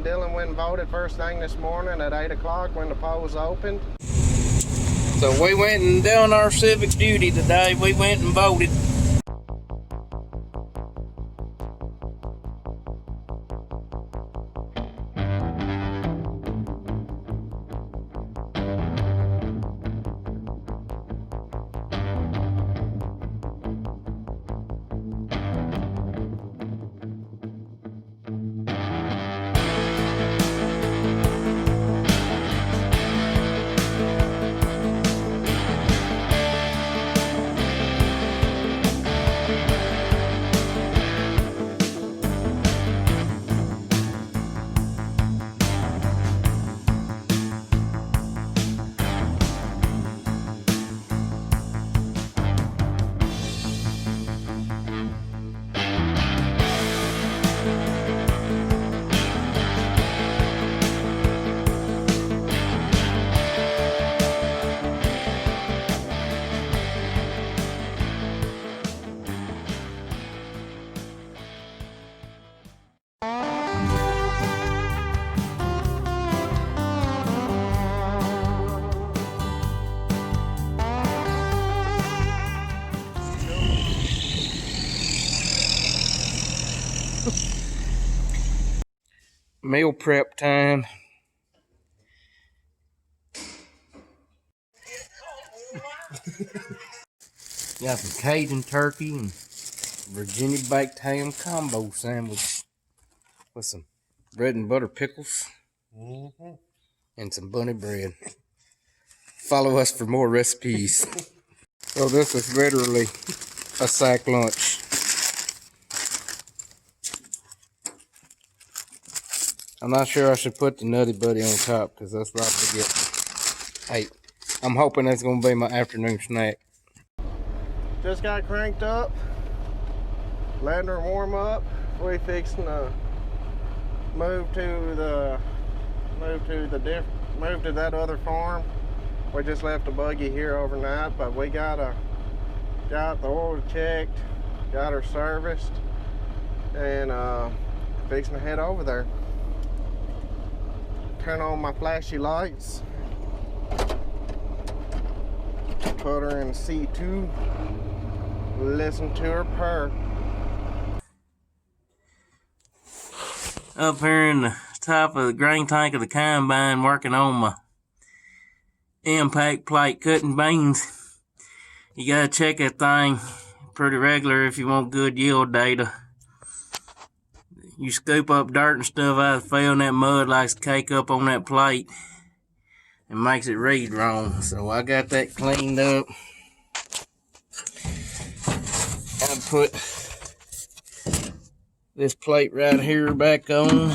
and Dylan went and voted first thing this morning at 8 o'clock when the polls opened. So we went and done our civic duty today. We went and voted. Meal prep time. Got some Cajun turkey and Virginia baked ham combo sandwich with some bread and butter pickles and some bunny bread. Follow us for more recipes. So this is literally a sack lunch. I'm not sure I should put the Nutty Buddy on top because that's liable to get. Hey, I'm hoping that's going to be my afternoon snack. Just got cranked up, letting her warm up. We fixing to move to that other farm. We just left the buggy here overnight, but we got the oil checked, got her serviced, and fixing to head over there. Turn on my flashy lights, put her in C2, listen to her purr. Up here in the top of the grain tank of the combine, working on my impact plate cutting beans. You gotta check that thing pretty regular if you want good yield data. You scoop up dirt and stuff out of the field, and that mud likes to cake up on that plate and makes it read wrong. So I got that cleaned up. I put this plate right here back on.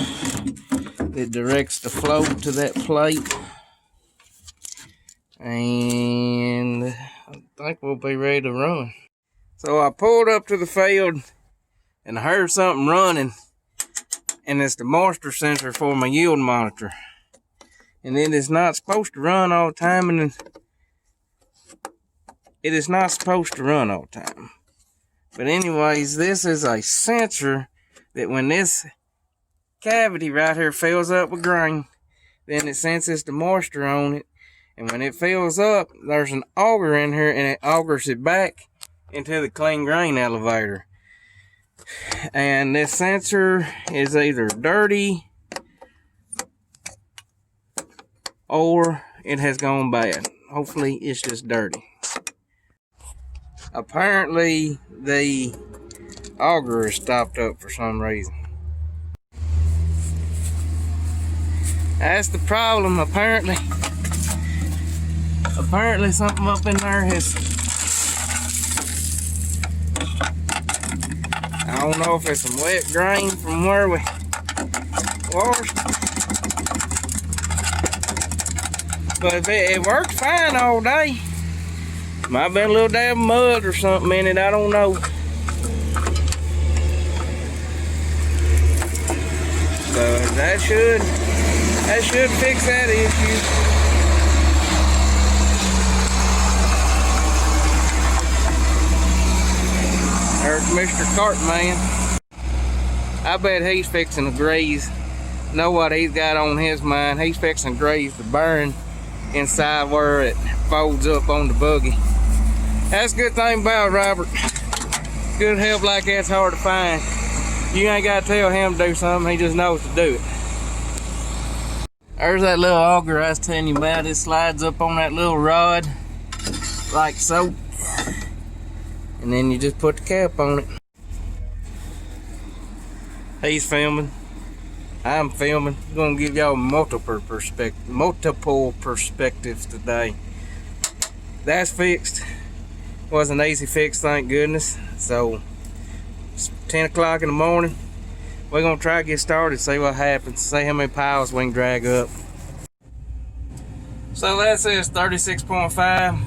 It directs the flow to that plate. And I think we'll be ready to run. So I pulled up to the field and I heard something running. And it's the moisture sensor for my yield monitor. And it is not supposed to run all the time. And it is not supposed to run all the time. But anyways, this is a sensor that when this cavity right here fills up with grain, then it senses the moisture on it. And when it fills up, there's an auger in here and it augers it back into the clean grain elevator. And this sensor is either dirty or it has gone bad. Hopefully it's just dirty. Apparently the auger is stopped up for some reason. That's the problem. Apparently something up in there has, I don't know if it's some wet grain from where we washed, but it worked fine all day. Might have been a little damn mud or something in it, I don't know. So that should fix that issue. There's Mr. Cartman. I bet he's fixing to grease know what he's got on his mind. He's fixing to grease the burn inside where it folds up on the buggy. That's a good thing about Robert. Good help like that's hard to find. You ain't got to tell him to do something, he just knows to do it. There's that little auger I was telling you about. It slides up on that little rod, like so. And then you just put the cap on it. He's filming. I'm filming. I'm gonna give y'all multiple perspectives today. That's fixed. Was an easy fix, thank goodness. So it's 10 o'clock in the morning. We're gonna try to get started, see what happens, see how many piles we can drag up. So that says 36.5.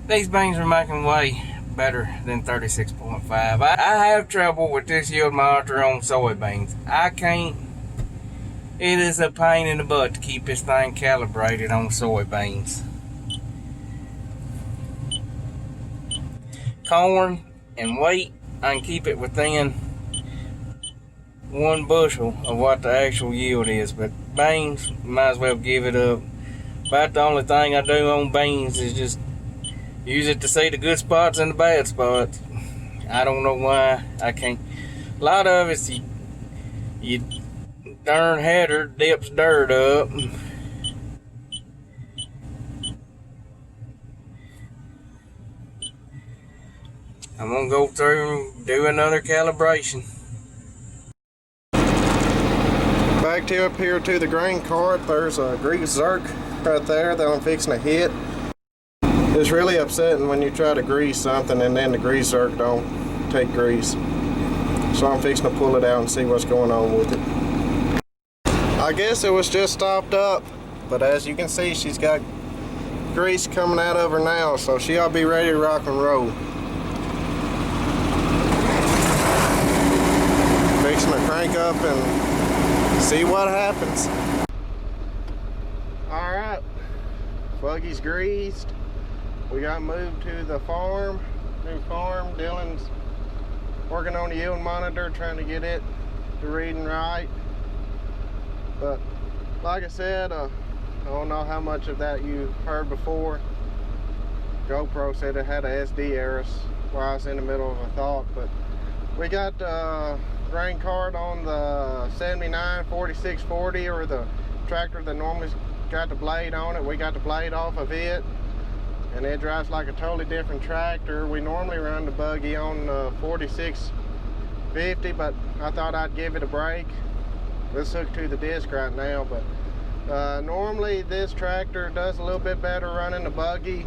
These beans are making way better than 36.5. I have trouble with this yield monitor on soybeans. I can't. It is a pain in the butt to keep this thing calibrated on soybeans. Corn and wheat, I can keep it within 1 bushel of what the actual yield is, but beans, might as well give it up. About the only thing I do on beans is just use it to see the good spots and the bad spots. I don't know why I can't. A lot of it's you darn header dips dirt up. I'm gonna go through and do another calibration. Back to up here to the grain cart, there's a grease zerk right there that I'm fixing to hit. It's really upsetting when you try to grease something and then the grease zerk don't take grease. So I'm fixing to pull it out and see what's going on with it. I guess it was just stopped up, but as you can see, she's got grease coming out of her now, so she ought to be ready to rock and roll. Fixing to crank up and see what happens. Alright, buggy's greased. We got moved to the farm, new farm. Dylan's working on the yield monitor, trying to get it to reading right. But like I said, I don't know how much of that you heard before. GoPro said it had a SD error while I was in the middle of a thought, but we got grain cart on the 79 4640, or the tractor that normally got the blade on it. We got the blade off of it, and it drives like a totally different tractor. We normally run the buggy on 4650, but I thought I'd give it a break. Let's hook to the disc right now, but normally this tractor does a little bit better running the buggy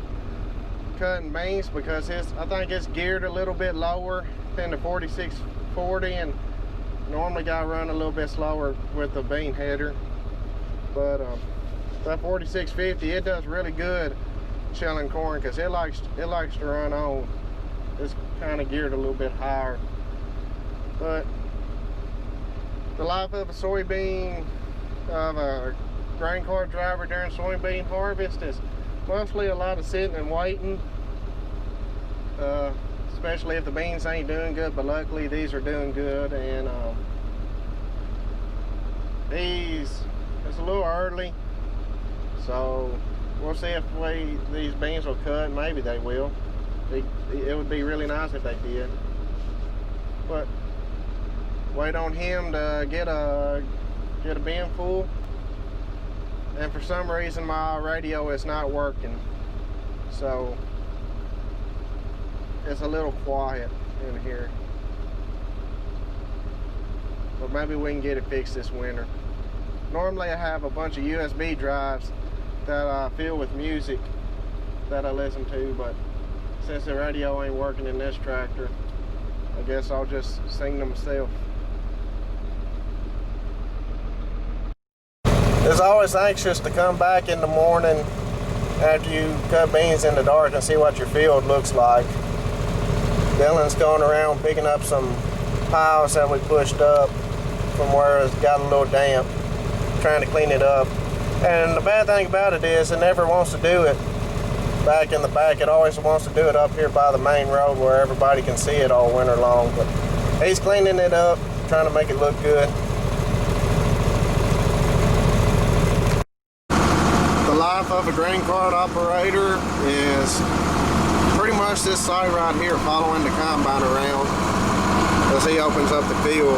cutting beans, because I think it's geared a little bit lower than the 4640, and normally got run a little bit slower with the bean header. But that 4650, it does really good shelling corn, because it likes to run on. It's kind of geared a little bit higher. But the life of a soybean, of a grain cart driver during soybean harvest, is mostly a lot of sitting and waiting, especially if the beans ain't doing good. But luckily these are doing good, and it's a little early, so we'll see if these beans will cut. Maybe they will. It would be really nice if they did, but wait on him to get a bin full. And for some reason my radio is not working, so it's a little quiet in here, but maybe we can get it fixed this winter. Normally I have a bunch of USB drives that I fill with music that I listen to, but since the radio ain't working in this tractor, I guess I'll just sing to myself. It's always anxious to come back in the morning after you cut beans in the dark and see what your field looks like. Dylan's going around picking up some piles that we pushed up from where it's got a little damp, trying to clean it up. And the bad thing about it is it never wants to do it back in the back. It always wants to do it up here by the main road where everybody can see it all winter long. But he's cleaning it up, trying to make it look good. life of a grain cart operator is pretty much this site right here, following the combine around as he opens up the field.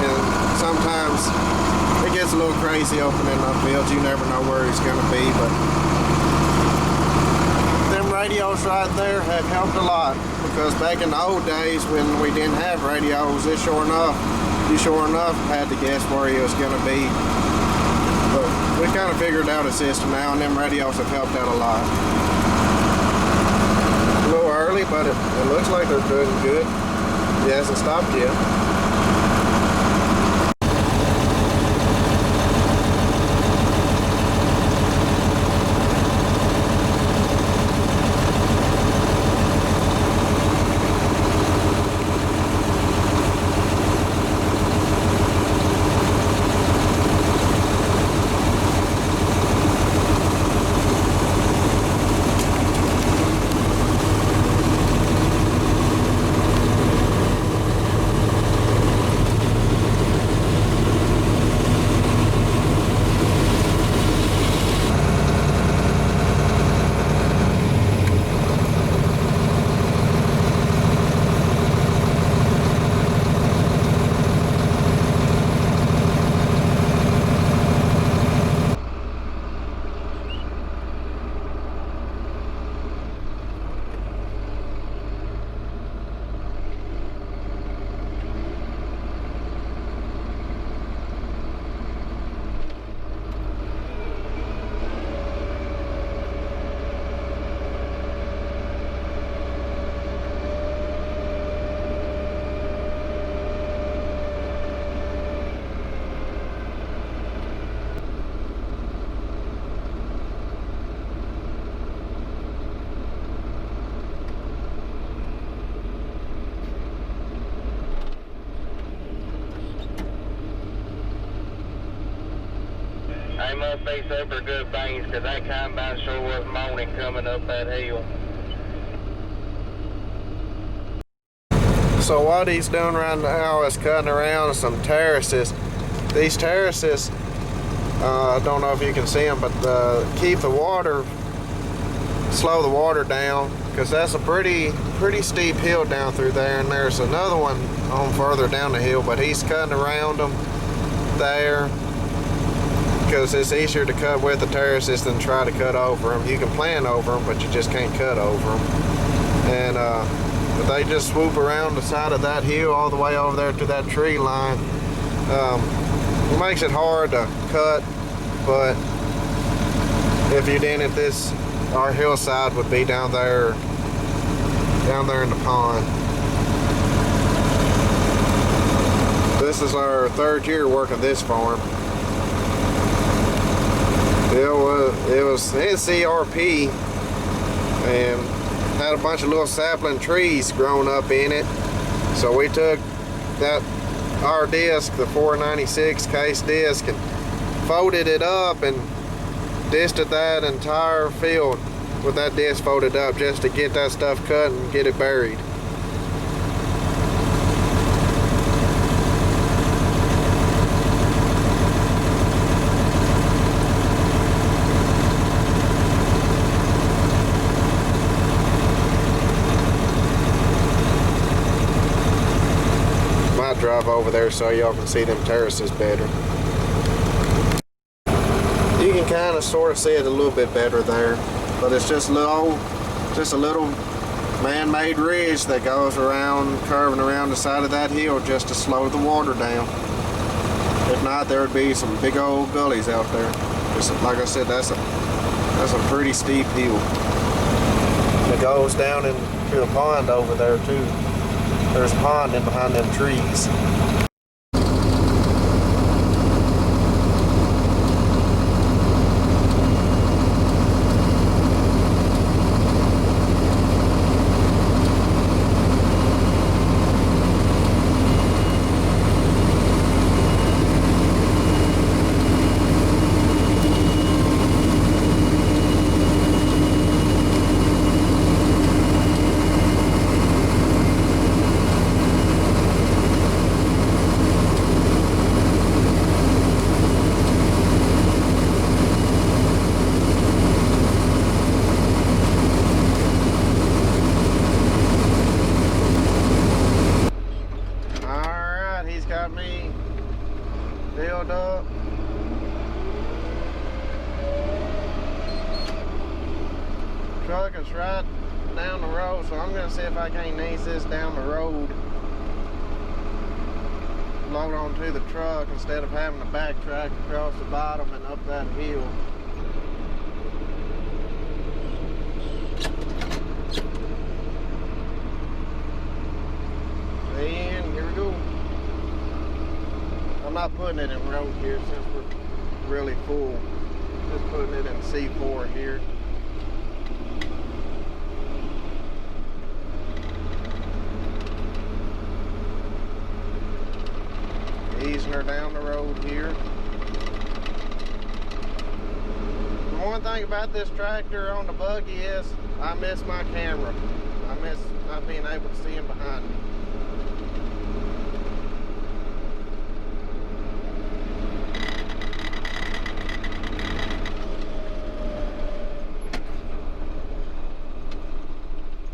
And sometimes it gets a little crazy opening up fields. You never know where he's going to be, but them radios right there have helped a lot, because back in the old days when we didn't have radios, you sure enough had to guess where he was going to be. But we kind of figured out a system now, and them radios have helped out a lot. A little early, but it looks like they're doing good. He hasn't stopped yet. They must be super good things, because that combine sure was moaning coming up that hill. So what he's doing right now is cutting around some terraces. These terraces, I don't know if you can see them, but keep the water, slow the water down, because that's a pretty steep hill down through there, and there's another one on further down the hill, but he's cutting around them there, because it's easier to cut with the terraces than try to cut over them. You can plan over them, but you just can't cut over them. And but they just swoop around the side of that hill all the way over there to that tree line. It makes it hard to cut, but if you didn't, our hillside would be down there in the pond. This is our third year working this farm. It was NCRP and had a bunch of little sapling trees growing up in it. So we took our disc, the 496 case disc, and folded it up and disted that entire field with that disc folded up, just to get that stuff cut and get it buried. Drive over there so y'all can see them terraces better. You can kind of sort of see it a little bit better there, but it's just a little man-made ridge that goes around, curving around the side of that hill just to slow the water down. If not, there would be some big old gullies out there. Just like I said, that's a pretty steep hill. And it goes down into a pond over there too. There's a pond in behind them trees. got me filled up. Truck is right down the road, so I'm gonna see if I can't ease this down the road, load onto the truck instead of having to backtrack across the bottom and up that hill. And here we go. I'm not putting it in road here since we're really full. Just putting it in C4 here. Easing her down the road here. The one thing about this tractor on the buggy is I miss my camera. I miss not being able to see him behind me.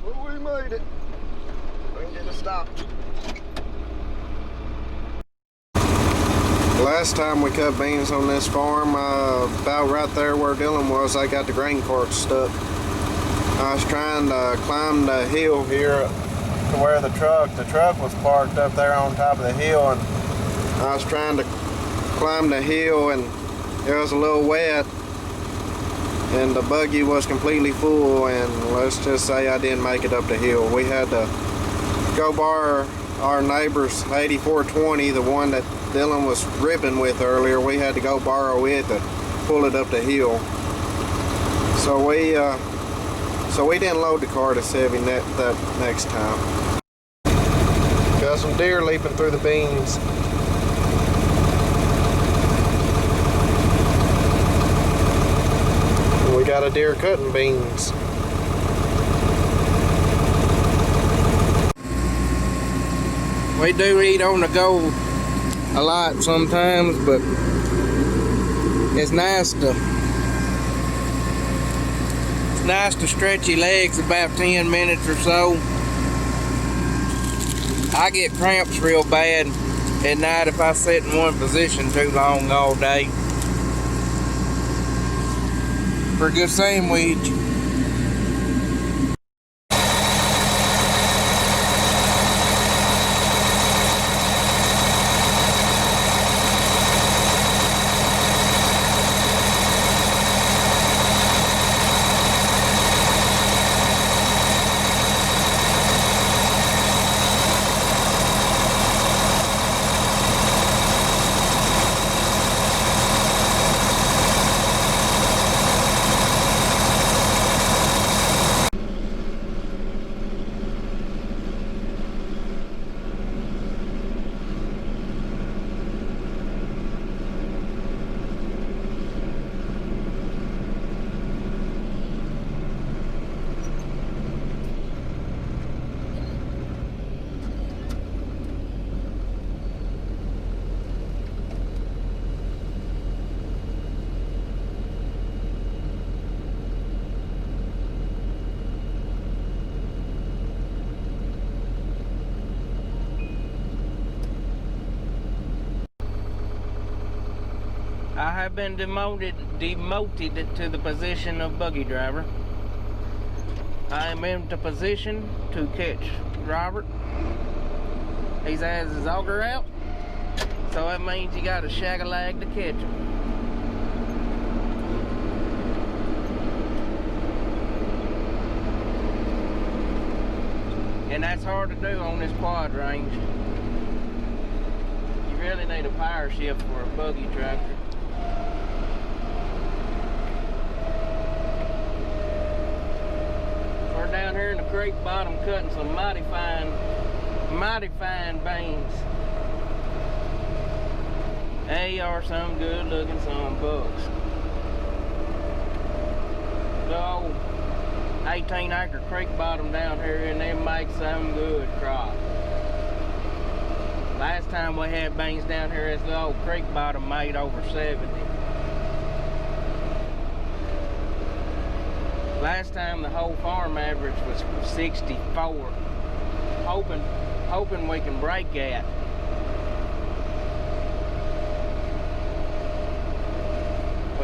Well, we made it. We can get it stopped. Last time we cut beans on this farm, about right there where Dylan was, I got the grain cart stuck. I was trying to climb the hill here to where the truck was parked up there on top of the hill, and I was trying to climb the hill, and it was a little wet, and the buggy was completely full, and let's just say I didn't make it up the hill. We had to go borrow our neighbor's 8420, the one that Dylan was ripping with earlier. We had to go borrow it to pull it up the hill. So we didn't load the car to heavy that next time. Got some deer leaping through the beans. And we got a deer cutting beans. We do eat on the go a lot sometimes, but it's nice to stretch your legs about 10 minutes or so. I get cramps real bad at night if I sit in one position too long all day. For a good sandwich. I have been demoted to the position of buggy driver. I am in the position to catch Robert. He has his auger out, so that means you got a shag-a-lag to catch him. And that's hard to do on this quad range. You really need a power shift for a buggy tractor. We're down here in the creek bottom cutting some mighty fine beans. They are some good looking son bucks. The old 18-acre creek bottom down here, and they make some good crop. Last time we had beans down here, this old creek bottom made over 70. Last time the whole farm average was 64. Hoping we can break that.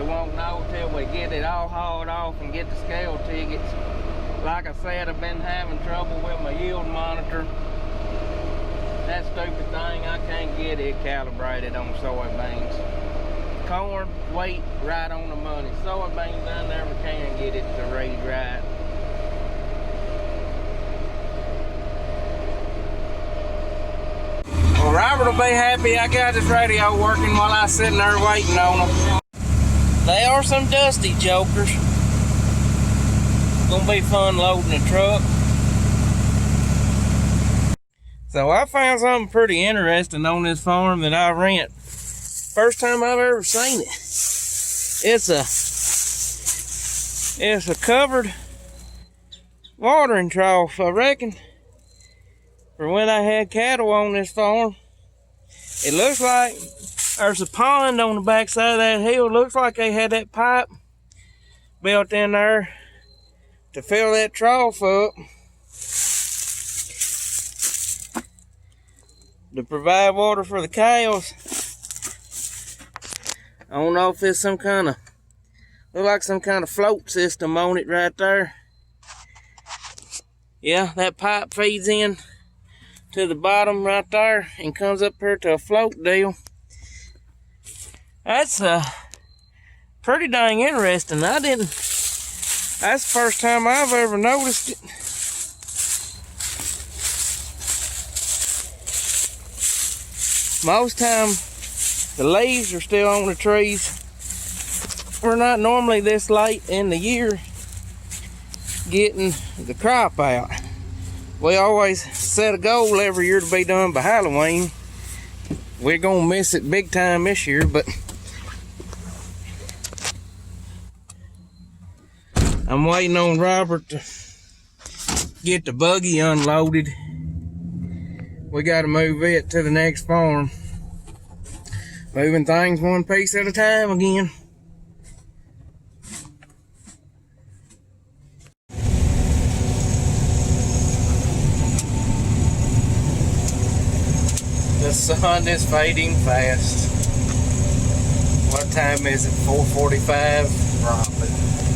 We won't know till we get it all hauled off and get the scale tickets. Like I said, I've been having trouble with my yield monitor. That stupid thing, I can't get it calibrated on soybeans. Corn, weight, right on the money. Soybeans, I never can get it to read right. Well, Robert will be happy I got this radio working while I was sitting there waiting on them. They are some dusty jokers. Gonna be fun loading the truck. So I found something pretty interesting on this farm that I rent. First time I've ever seen it. It's a covered watering trough, I reckon, for when I had cattle on this farm. It looks like there's a pond on the backside of that hill. Looks like they had that pipe built in there to fill that trough up to provide water for the cows. I don't know if it's some kind of, look like some kind of float system on it right there. Yeah, that pipe feeds in to the bottom right there and comes up here to a float deal. That's pretty dang interesting. That's the first time I've ever noticed it. Most time the leaves are still on the trees. We're not normally this late in the year getting the crop out. We always set a goal every year to be done by Halloween. We're gonna miss it big time this year, but I'm waiting on Robert to get the buggy unloaded. We gotta move it to the next farm. Moving things one piece at a time again. The sun is fading fast. What time is it? 4:45? Probably.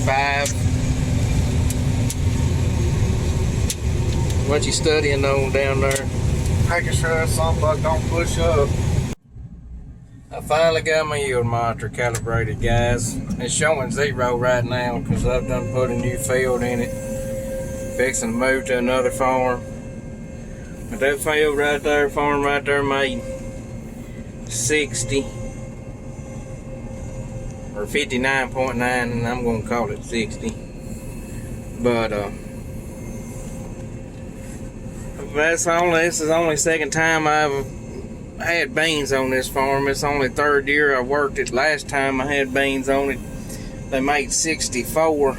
5. What you studying on down there? Making sure that sunbug don't push up. I finally got my yield monitor calibrated, guys. It's showing 0 right now because I've done put a new field in it. Fixing to move to another farm. But that field right there, farm right there, made 60 or 59.9, and I'm gonna call it 60. But this is only second time I've had beans on this farm. It's only third year I worked it. Last time I had beans on it, they made 64.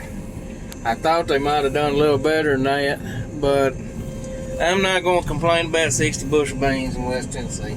I thought they might have done a little better than that, but I'm not going to complain about 60 bushel beans in West Tennessee.